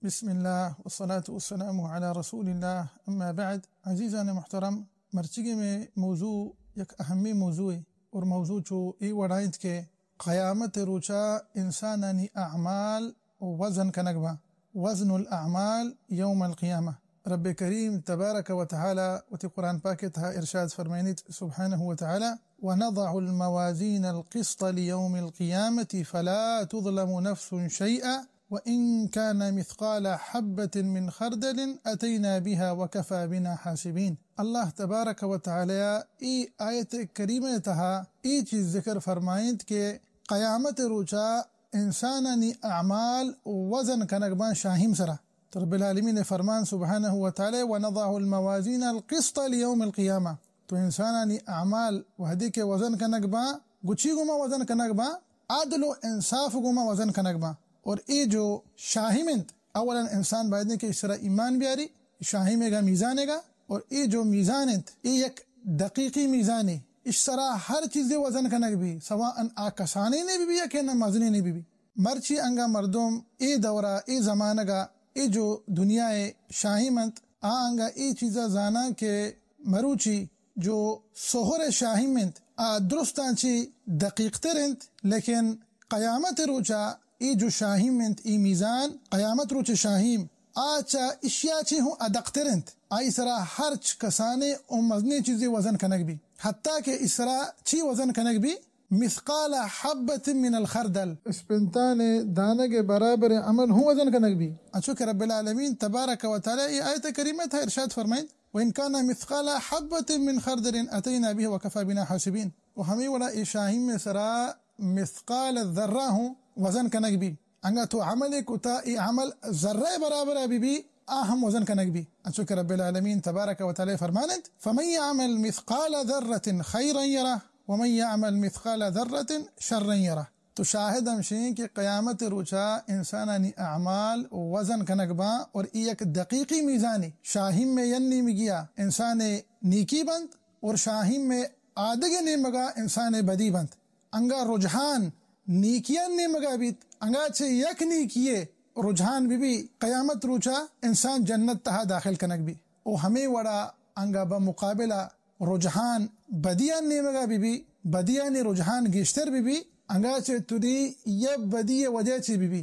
بسم الله والصلاة والسلام على رسول الله اما بعد. عزیزان محترم، مرچگی میں موضوع یک اهمی موضوع ہے اور موضوع چو ای وڑائند کے قیامت روچا انسانانی اعمال وزن کنگبا وزن الاعمال يوم القيامة. رب کریم تبارک و تعالی وتی قرآن پاکتها ارشاد فرمائنیت سبحانه وتعالى: ونضع الموازين القسط ليوم القيامة فلا تظلم نفس شيئا وإن كان مثقال حبة من خردل أتينا بها وكفى بنا حاسبين. اللہ تبارک و تعالی ای آیت کریمہ تہا ای چیز ذکر فرمائند کہ قیامت روچا انسانانی اعمال وزن کنگبان شاہیم سرا. تو رب العالمین فرمان سبحانہ و تعالی: ونضع الموازین القسط لیوم القیامہ. تو انسانانی اعمال وحدی کے وزن کنگبان گچی گما وزن کنگبان عدل و انصاف گما وزن کنگبان. اور ای جو شاہیمند اولا انسان باید کہ اس طرح ایمان بیاری شاہیمے گا میزانے گا، اور ای جو میزانت ای یک دقیقی میزانی اس طرح ہر چیز وزن کنگ بھی سواء آکسانی نے بھی یا کہ نمازنی نے بھی مرچی انگا مردم ای دورہ ای زمانہ گا ای جو دنیا شاہیمند آنگا ای چیزا زانا کہ مروچی جو سہر شاہیمند درستان چی دقیق ترند، لیکن قیامت روچا ای جو شاہیمند ای میزان قیامت روچ شاہیم آچا اشیاء چی ہوں ادقترند آئی سرا ہر کسانے او مزنی چیزی وزن کنگ بھی، حتیٰ کہ اس سرا چی وزن کنگ بھی مثقال حبت من الخردل اسپنتان دانے کے برابر عمل ہوں وزن کنگ بھی. اچھو کہ رب العالمین تبارک و تعالی یہ آیت کریمہ تھا ارشاد فرمائیں: وَإِن كَانَ مِثْقَالَ حَبَّةٍ مِّنْ خَرْدَلٍ أَتَيْنَا بِهِ وَكَفَى بِنَا حَاسِبِينَ. و ہمیں وڑا ای شاہیم میں سرا مثقال الذرہ ہوں وزن کنگ بھی انگا تو عمل کتا ای عمل ذرہ برابر ابھی بھی آہم وزن کنگ بھی. اچھو کہ رب العالمین تبارک و تعالی فرمانند: فَمَن يَعْمَلْ مِثْقَالَ ذَرَّةٍ خَيْرًا يَرَهُ وَمَن يَعْمَلْ مِثْقَالَ ذَرَّةٍ شَرًّا يَرَهُ. تو شاہد ہمشین کہ قیامت روچا انسانانی اعمال وزن کنگ با اور ایک دقیقی میزانی شاہیم میں ینی مگیا انسان نیکی بند اور شاہیم میں آدگی نیمگا انسان بدی بند. انگا رجحان نیکیان نیمگا بیت انگا چھے یک نیکیے رجحان بھی قیامت روچا انسان جنت تہا داخل کنگ بھی. او ہمیں وڑا انگا بمقابلہ رجحان بدیان نیمگا بھی بدیان رجحان گیشتر بھی انگا چھے تری یہ بدی وجہ چھے بھی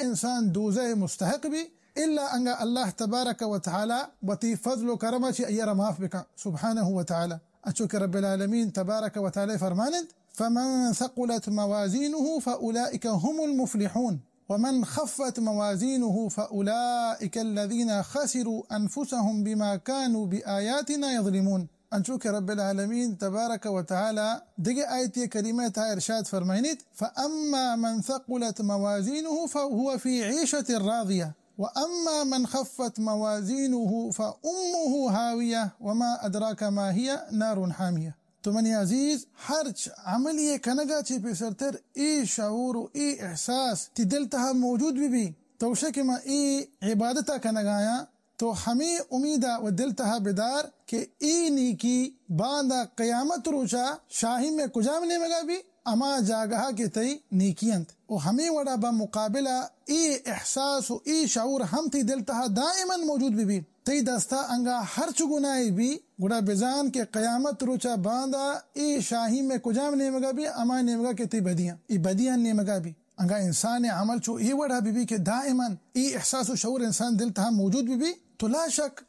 انسان دوزہ مستحق بھی الا انگا اللہ تبارک و تعالی وتی فضل و کرم چھے ایرا معاف بکا سبحانہ و تعالی. اچھو کہ رب العالمین تبارک و تعالی فرمانند: فمن ثقلت موازينه فأولئك هم المفلحون ومن خفت موازينه فأولئك الذين خسروا أنفسهم بما كانوا بآياتنا يظلمون. انچو کہ رب العالمین تبارک و تعالی دیگه آیت کریمہ تھا ارشاد فرمائنیت: فأما من ثقلت موازينه فهو في عيشة راضية وأما من خفت موازينه فأمه هاوية وما أدراك ما هي نار حامية. تو منی عزیز ہر عملی کنگا چی پیسرتر ای شعور و ای احساس تی دل تہا موجود بھی توشہ کہ ما ای عبادتا کنگایا تو ہمیں امیدہ و دل تہا بیدار کہ ای نیکی باندہ قیامت روچا شاہی میں کجام نیمگا بھی اما جاگہا کے تی نیکیانت. و ہمیں وڑا بمقابلہ ای احساس و ای شعور ہم تی دل تہا دائما موجود بھی تی دستا انگا ہر چگنائی بھی گڑا بزان کے قیامت روچا باندھا ای شاہی میں کجام نیمگا بھی اما نیمگا کے تی بدیاں ای بدیاں نیمگا بھی انگا انسان عمل چو ای وڑا بھی کہ دائما ای احساس و شعور انسان دل تہا موجود بھی تو لا شک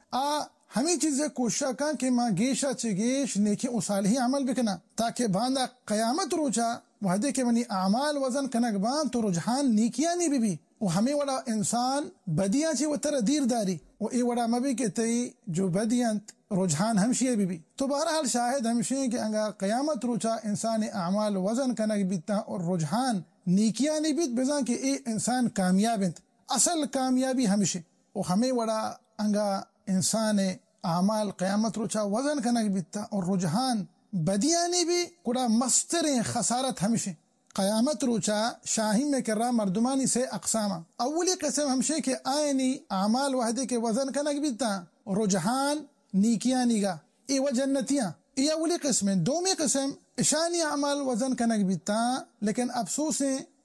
ہمیں چیزیں کوشش کن کہ ماں گیشا چگیش نیکی و صالحی عمل بکنا تاکہ باندھا قیامت روچا وحدے کے منی اعمال وزن کنک بان تو رجحان نیکیانی بھی و ہمیں وڑا انسان بدیاں چی و تر دیر داری و ای وڑا مبی کے تی جو بدیاں رجحان ہمشیے بھی تو بہرحال شاہد ہمشیے کہ انگا قیامت روچا انسان اعمال وزن کنک بیتا اور رجحان نیکیانی بیت بزان کہ ای انسان کامیاب انت اصل کامیابی ہمشی و ہمیں وڑا انگا انسان اعمال قیامت روچا وزن کنک بیتا اور رجحان بدیانی بھی کڑا مستر خسارت ہمشی. قیامت روچا شاہیم میں کرا مردمانی سے اقسام اولی قسم ہمشے کہ آئینی اعمال وحدے کے وزن کنک بیتا رجحان نیکیانی گا ای و جنتیاں ای اولی قسم. دومی قسم اشانی اعمال وزن کنک بیتا لیکن افسوس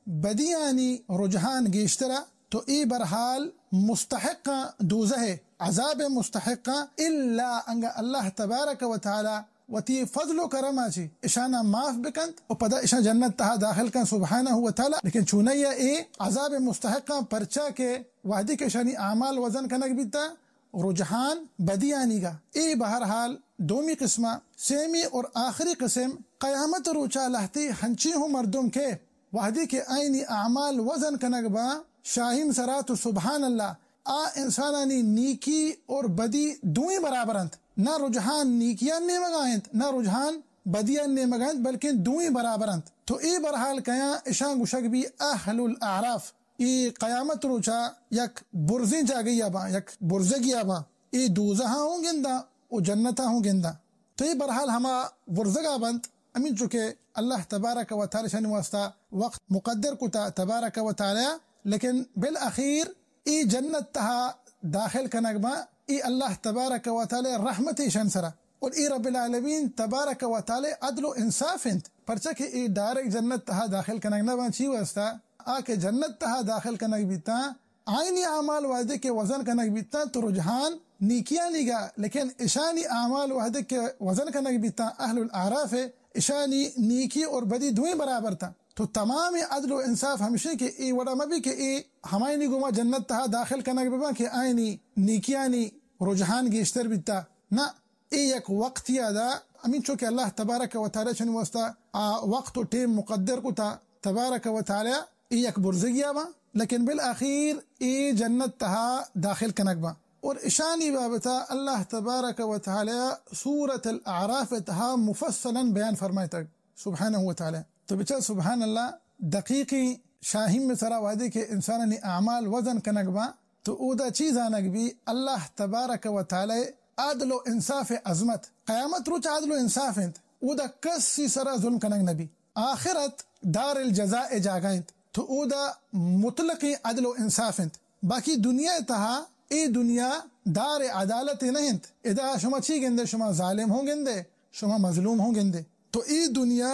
بدیانی رجحان گیشترا تو ای برحال मुस्तहिक दूज़ह अजाब मुस्तहिक इल्ला अंग अल्लाह तबारक व तआला वती फजल करम आची इशाना माफ बिकंत और पदा इशा जन्नत तहा दाखिल kan सुबहानहु व तआला लेकिन चुनैया ए अजाब मुस्तहिक परचा के वादी के शानी आमाल वजन कनक बीता रुझान बदियानीगा ए बहरहाल दोमी किस्मा सेमी और आखिरी किस्म क़यामत रोचा लहती हंची हूँ मर्दुम के वादी के आईनी आमाल वजन कनकबा शाहिम सरा तो सुबहान अल्लाह आ इंसानी नीकी और बदी दुई बराबरंत ना रुझान नीकियां ने मगायंत ना रुझान बदियां ने मगायंत बल्कि दुई बराबरंत तो ए बरहाल कया इशां गुशक भी अहलुल आराफ ई क़यामत रोचा यक बुर्जी जागिया बा यक बुर्जगिया बा ई दूज़हा हूँ गिंदा और जन्नता हूँ गिंदा तो ये बरहाल हमा बुर्जगा बंत अमीन चुके अल्लाह तबारक व तआला शन वास्ता वक्त मुक़द्दर कुता तबारक व तआला लेकिन बिल अखीर ई जन्नत तहा दाखिल कनगमा ई अल्लाह तबारक व तआला रहमत शन सरा और ई रब्बिल आलमीन तबारक व तआला अदल व इंसाफ इंत परचा के ई डायरेक्ट जन्नत तहा दाखिल कनगना बांची वास्ता आके जन्नत तहा दाखिल कनक बीता आईनी आमाल वादे के वजन कनक बीता तो रुझान नीकिया निगा लेकिन इशानी आमाल वादे के वजन कनक बीता अहलुल आराफ है इशानी नीकी और बदी दुई बराबर था तो तमाम अदल व इंसाफ हमेशा के ए वड़ा मबी के ए हमायनी गुमा जन्नत तहा दाखिल कनक बिबा के आईनी नीकियानी रुझान गेश्तर बीता ना ए एक वक्त यादा अमीन चूँकि अल्लाह तबारक व तआला शन वास्ता वक्त और टेम मुक़द्दर को था तबारक व तआला एक बुर्जगिया बा लेकिन बिल आखिर ए जन्नत तहा दाखिल कनकबा और इशानी बाबता अल्लाह तबारक व तआला सूरत अल अराफ तहा मुफस्सलन बयान फरमाए तक सुबहानहु व तआला तो बेचा सुबहान अल्लाह दकीकी शाहिम में सरा वादे के इंसान ने अमाल वजन कनकबा तो उदा चीज आनक भी अल्लाह तबारक व तआला आदल व इंसाफ अजमत क़यामत रोच आदल व इंसाफ उदा कसी सरा जुल्म कनक नबी आखिरत दार अल जज़ा जागायत तो उदा मुतलक़ी अदल व इंसाफ बाकी दुनिया तहा ए दुनिया दार अदालत नहीं इदा शुमा ची गेंदे शुमा जालिम हो गेंदे शुमा मजलूम हो गेंदे तो ए दुनिया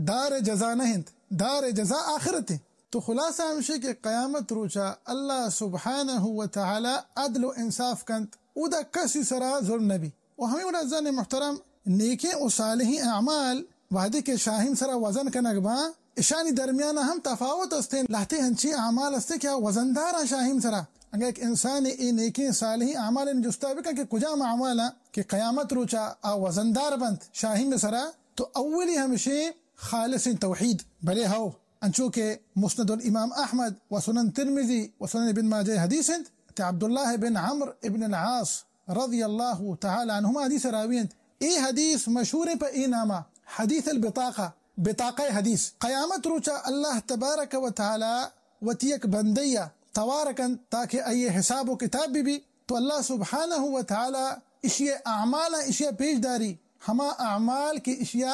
दार जज़ा नहीं दार जज़ा आखिरत तो खुलासा हमशे के क़यामत रोचा अल्लाह सुब्हानहु व तआला अदल व इंसाफ कंत उदा कसी सरा जुल्म नबी और हमें वज़न मुहतरम नेके और सालिही अमाल वादे के शाहिम सरा वजन कनकबा इशानी दरमियान हम तफावत अस्ते लाते हंची अमाल अस्ते क्या वजनदार शाहिम सरा अगर एक इंसान ए नेके सालिही अमाल इन जुस्ता बिका के कुजा अमाला के क़यामत रोचा आ वजनदार बंत शाहिम सरा तो अव्वली हमेशे खालिस तौहीद भले हो अंचो के मुस्नद इमाम अहमद व सुनन तिरमिज़ी व सुनन इब्न माजा हदीस ते अब्दुल्लाह बिन अम्र इब्न अल आस रज़ियल्लाहु तआला अन्हुमा हदीस रावियन ए हदीस मशहूर पे ए नामा हदीस अल बिताका बिताक़ा हदीस क़यामत रोचा अल्लाह तबारक व तआला वतियक बंदिया तवारकन ताकि आये हिसाब व किताब भी तो अल्लाह सुब्हानहु व तआला इशिया अमाल इशिया पेशदारी हमा अमाल की इशिया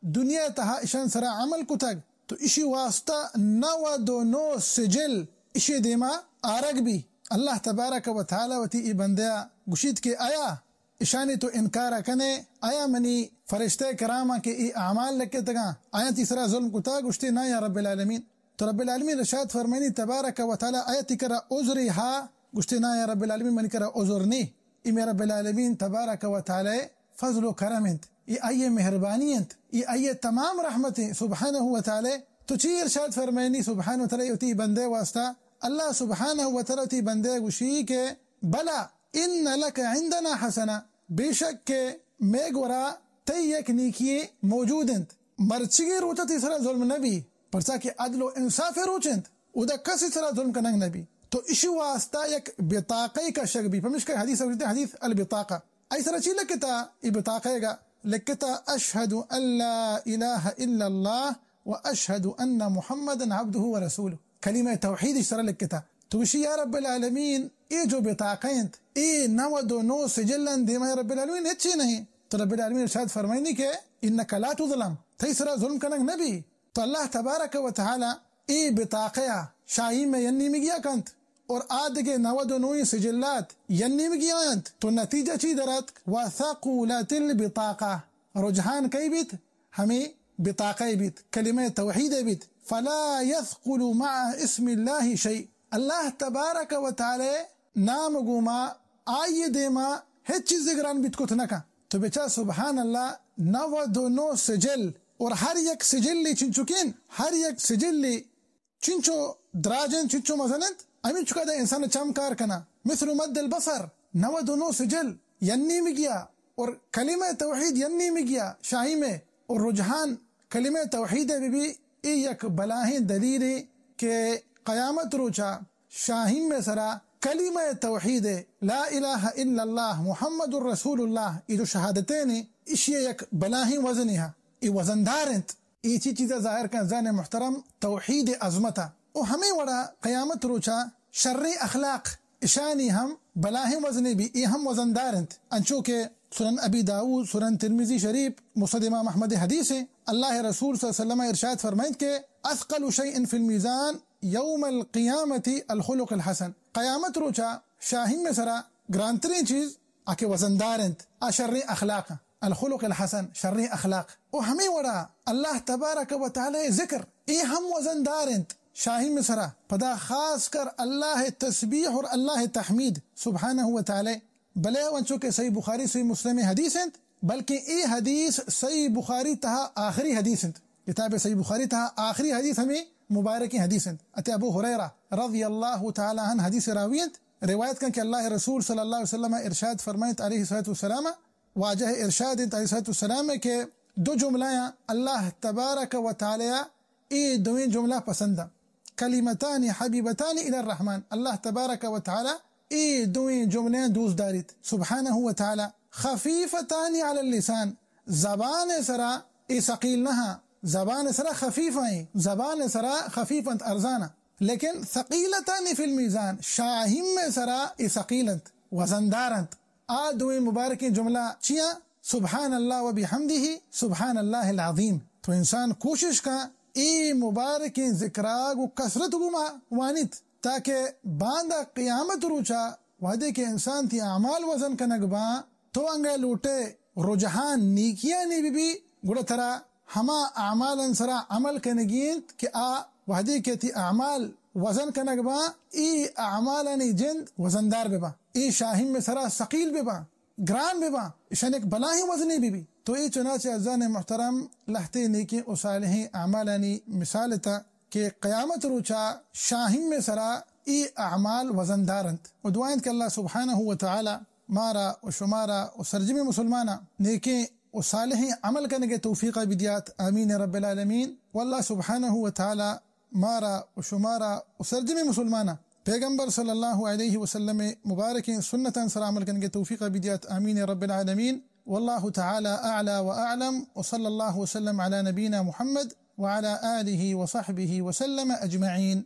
दुनिया तहा इशन सरा अमल कुतग तो इशी वास्ता नवा दोनो सिजिल इशी देमा आरग भी अल्लाह तबारक व तआला वती ई बंदिया गुशीद के आया इशानी तो इनकार कने आया मनी फरिश्ते करामा के ई अमाल लके तगा आया तीसरा जुल्म कुता गुश्ती ना या रब्बिल आलमीन तो रब्बिल आलमीन रशाद फरमानी तबारक व तआला आयती करा उज़री हा गुश्ती ना या रब्बिल आलमीन मन करा उज़रनी ई मेरा रब्बिल आलमीन तबारक व तआला फजल व करम ये आये मेहरबानी ये आये तमाम रहमतें सुब्हानहु व तआला तो ची इरशाद फरमानी सुब्हानहु व तआला उती बंदे वास्ता अल्लाह सुब्हानहु व तआला उती बंदे गुशी के बला इन लक इंदना हसना बेशक के मेगोरा तयक नीकी मौजूद मर्चिगे रोचा तीसरा जुल्म नबी परसा के अदल व इंसाफ रोचंत उदा कसी तरह जुल्म कनंग नबी तो इशु वास्ता एक बिताक़े का शक भी फमिश का हदीस हदीस अल बिताक़ा ऐसा ची लकता ई बिताक़ेगा लकता अशहदु अल्ला इलाहा इल्लल्लाह व अशहदु अन्ना मुहम्मदन अब्दुहु व रसूलुहु कलिमा तौहीद इस तरह लिखता तो विशी या रब्बिल आलमीन ये जो बेताक़ैंत ये नव दोनों सिजिलन दिमा या रब्बिल आलमीन अच्छी नहीं तो रब्बिल आलमीन शायद फरमाइनी के इन्नका ला तुज़लम तीसरा जुल्म कनक नबी तो अल्लाह तबारक व तआला ये बेताक़या शाही में यन्नी में गया कंत और आद के नव दोनों सिजिल्लात यन्नी में गया अंत तो नतीजा ची दरत वथक़ुलतिल बिताक़ा रुझान कई बीत हमें बिताक़े बीत कलिमा तौहीद बीत फला यथक़ुलु मअ इस्मिल्लाहि शै अल्लाह तबारक व तआला नाम गुमा आइए देमा है चीज़ ग्रान बिट को थनका तो बेचा सुबहान अल्लाह 99 सिजिल और हर एक सिजिल चिंचुकिन हर एक सिजिल चिंचो द्राजन चिंचो मसलन अमीन चुका दा इंसान चमकार कना मिस्र मद बसर 99 सिजिल यन्नी में गया और कलिमा तौहीद यन्नी में गया शाही में और रुझान कलिमा तौहीद भी एक बलाही दलील के क़यामत रोचा शाही में सरा कलिमा तौहीद ला इलाहा इल्लल्लाह मुहम्मदुर रसूलुल्लाह ये जो शहादतें इशिये एक बलाही वजन है ये वजनदारंत ये चीज़ ज़ाहिर का ज़ान मुहतरम तौहीद अज़मता और हमें वड़ा क़यामत रोचा शर्री अखलाक इशानी हम बलाही वजने भी ये हम वजनदारंत अंचो के सुनन अबी दाऊद सुनन तिरमिज़ी शरीफ मुस्नद इमाम अहमद हदीस है अल्लाह रसूल सल्लल्लाहु अलैहि वसल्लम इरशाद फरमाइंद के अस्क़लु शैइन फिल मीज़ान यौमल क़ियामती अल खुलुक़ुल हसन क़यामत रोचा शाहीन में सरा ग्रांतरीन चीज़ आके वजनदारंत अशर्री अखलाक अल खुलुक़ुल हसन शर्री अखलाक और हमें वड़ा अल्लाह तबारक व तआला ज़िक्र ये हम वजनदारंत शाही में सरा पदा खास कर अल्लाह तस्बीह और अल्लाह तहमीद सुब्हानहु व तआला भले वंचो के सही बुखारी सही मुस्लिम हदीस हैं बल्कि ये हदीस सही बुखारी तहा आखिरी हदीस हैं किताब सही बुखारी तहा आखिरी हदीस हमें मुबारक हदीस हैं अते अबू हुरैरा रज़ियल्लाहु तआला अन्हु हदीस रावियत रिवायत का कि अल्लाह रसूल सल्लल्लाहु अलैहि वसल्लम इरशाद फरमाए अलैहिस्सलाम वाजह इरशाद अलैहिस्सलाम के दो जुमलायां अल्लाह तबारक व तआला ये दोवें जुमला पसंद कलिमतान हबीबतान इला रहमान अल्लाह तबारक व तआला ये दोवें जुमले दूस दारित सुब्हानहु व तआला खफीफतान अला लिसान ज़बान सरा ए सकील नहा ज़बान सरा खफीफा है ज़बान सरा खफीफत अरजाना लेकिन सकीलतान फिल मीज़ान शाहिम में सरा ए सकीलत वजनदारत आ दोवें मुबारक जुमला चिया सुबहान अल्लाह व बिहम्दिही सुबहान अल्लाहिल अज़ीम तो इंसान कोशिश का ए मुबारक ज़िक्राग कसरत गुमा वानित ताकि बांदा क़यामत रूचा वादे के इंसान थी अमाल वजन का नगबा तो अंगे लूटे रुझान नीकिया ने भी गुड़ तरा हमा अमाल अंसरा अमल के नगींत कि आ वादे के थी अमाल वजन का नगबा ई अमाल ने जिंद वजनदार बेबा ई शाहिम में सरा सकील बेबा ग्रान बेबा ईशान एक बलाही वजनी भी तो ये चुनाचे अज़ान मुहतरम लहते नेकी उसालही अमालानी मिसालता के क़यामत रूचा शाहिम में सरा ई अमाल वजनदारंत और दुआएं के अल्लाह सुब्हानहु व तआला मारा और शुमारा और सरजमी मुसलमाना नेके और सालही अमल करने के तौफीक़ बिदियात आमीन रब्बिल आलमीन वल्लाह सुब्हानहु व तआला मारा और शुमारा और सरजमी मुसलमाना पैगम्बर सल्लल्लाहु अलैहि वसल्लम मुबारक सुन्नतन सरा अमल करने के तौफीक़ बिदियात आमीन रब्बिल आलमीन वल्लाहु तआला अअला व अअलम व सल्लल्लाहु वसल्लम अला नबीना मुहम्मद व अला आलिहि व सहबिहि व सल्लम अजमईन।